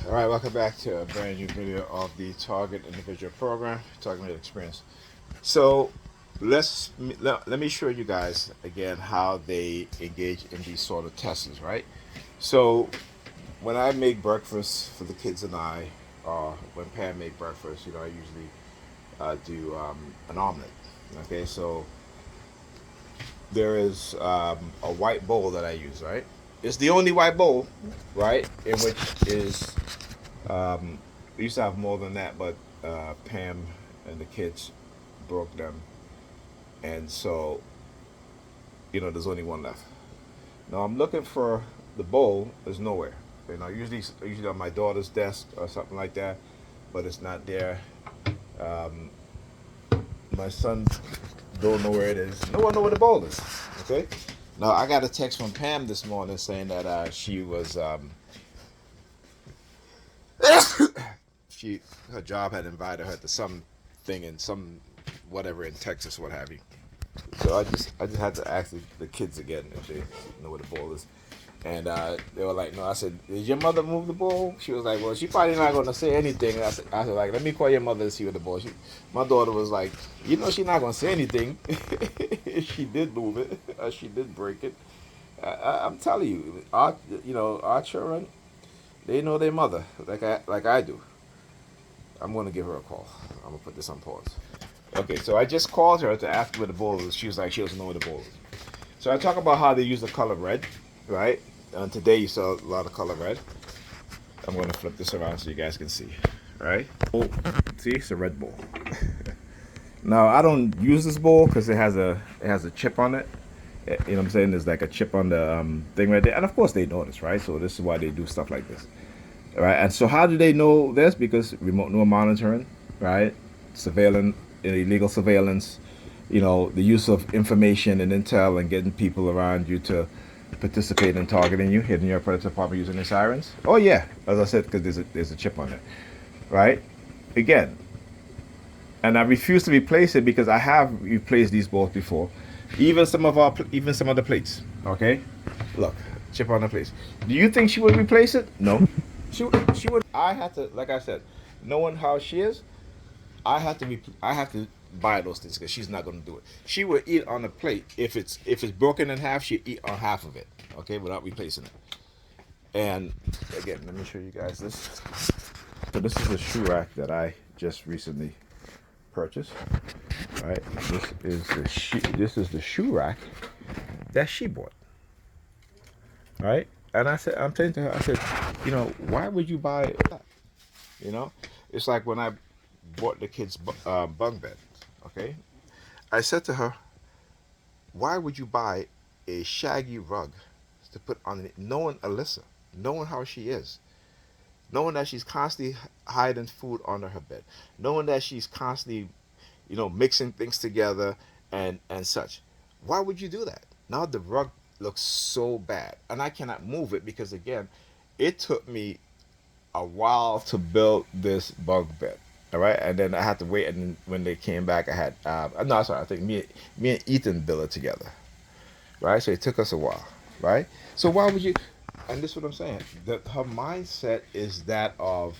All right, welcome back to a brand new video of the Target Individual Program, Target Experience. So let me show you guys again how they engage in these sort of tests, right? So when I make breakfast for the kids and I, or when Pam make breakfast, I usually do an omelet. Okay, so there is a white bowl that I use, right? It's the only white bowl, right? In which is we used to have more than that, but Pam and the kids broke them, and so there's only one left. Now I'm looking for the bowl. There's nowhere. Usually on my daughter's desk or something like that, but it's not there. Um, my son don't know where it is. No one know where the bowl is. Okay. Now I got a text from Pam this morning saying that she was she her job had invited her to some thing in some whatever in Texas, what have you. So I just had to ask the kids again if they know where the ball is. And they were like, no. I said, did your mother move the ball? She was like, well, she probably not going to say anything. I said, like, let me call your mother and see what the ball. My daughter was like, she's not going to say anything. She did move it. She did break it. I'm telling you, our children, they know their mother like I do. I'm going to give her a call. I'm going to put this on pause. Okay, so I just called her to ask where the ball is. She was like, she doesn't know where the ball is. So I talk about how they use the color red, right? And today you saw a lot of color red. I'm going to flip this around so you guys can see, right? Oh, see, it's a red ball. Now I don't use this ball because it has a chip on it. You know what I'm saying? There's like a chip on the thing right there, and of course they know this, right? So this is why they do stuff like this, right? And so how do they know this? Because remote neural monitoring, right? Surveillance, illegal surveillance, the use of information and intel and getting people around you to participate in targeting you, hitting your predator probably using the sirens. Oh yeah, as I said, because there's a chip on it, right? Again, and I refuse to replace it because I have replaced these balls before. Even some of the plates. Okay, look, chip on the plates. Do you think she would replace it? No, she would. I had to, like I said, knowing how she is, I have to buy those things because she's not going to do it. She would eat on the plate if it's broken in half. She eat on half of it, okay, without replacing it. And again, let me show you guys this. So this is a shoe rack that I just recently purchased. Right, This is the shoe rack that she bought. Right, and I'm saying to her, I said, why would you buy that? You know, it's like when I bought the kids bunk bed. Okay, I said to her, why would you buy a shaggy rug to put on it, knowing Alyssa, knowing how she is, knowing that she's constantly hiding food under her bed, knowing that she's constantly, mixing things together and such. Why would you do that? Now the rug looks so bad, and I cannot move it because again, it took me a while to build this bunk bed. All right, and then I had to wait, and when they came back, I had no, sorry, I think me and Ethan built it together, right? So it took us a while, right? So why would you? And this is what I'm saying. That her mindset is that of,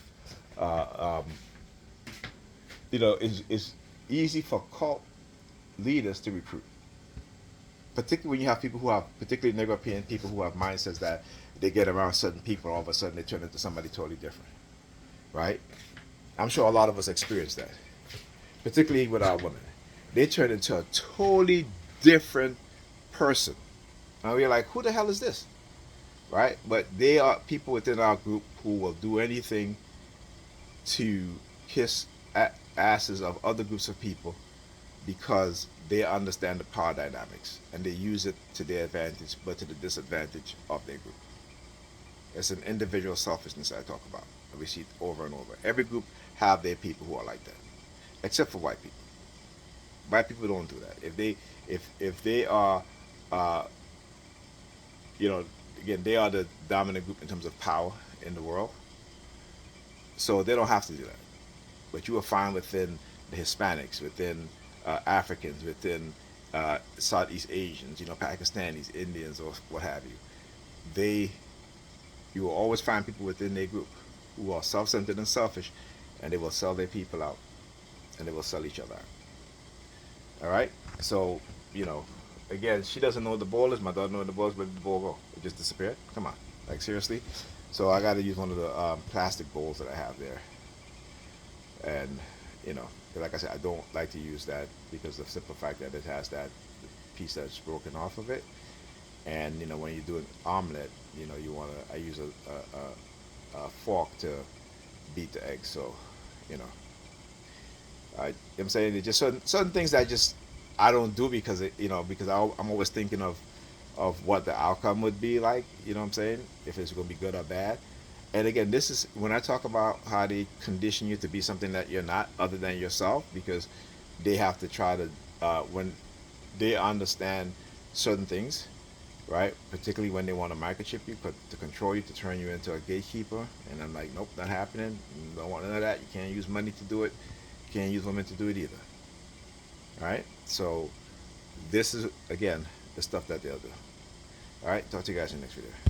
uh, um, is easy for cult leaders to recruit, particularly when you have people who have, particularly Negro European people who have mindsets that they get around certain people, all of a sudden they turn into somebody totally different, right? I'm sure a lot of us experience that, particularly with our women. They turn into a totally different person. And we're like, who the hell is this? Right? But they are people within our group who will do anything to kiss asses of other groups of people because they understand the power dynamics and they use it to their advantage, but to the disadvantage of their group. It's an individual selfishness I talk about. We see it over and over. Every group have their people who are like that, except for white people. White people don't do that. If they are, uh, you know, again, they are the dominant group in terms of power in the world, so they don't have to do that. But you will find within the Hispanics, within Africans, within Southeast Asians, Pakistanis, Indians, or what have you, they you will always find people within their group who are self-centered and selfish, and they will sell their people out, and they will sell each other out. All right. So, you know, again, she doesn't know what the ball is. My daughter knows what the ball is, but the ball go. It just disappeared. Come on, like seriously. So I got to use one of the plastic bowls that I have there, and you know, like I said, I don't like to use that because of the simple fact that it has that piece that's broken off of it. And you know, when you do an omelet, you know, you want to. I use a fork to beat the egg. So, you know, I'm saying it's just certain things that I don't do because because I'm always thinking of what the outcome would be like. You know what I'm saying? If it's going to be good or bad. And again, this is when I talk about how they condition you to be something that you're not, other than yourself, because they have to try to when they understand certain things, right? Particularly when they want to microchip you, to control you, to turn you into a gatekeeper. And I'm like, nope, not happening. Don't want none of that. You can't use money to do it. You can't use women to do it either. All right. So this is again the stuff that they'll do. All right. Talk to you guys in the next video.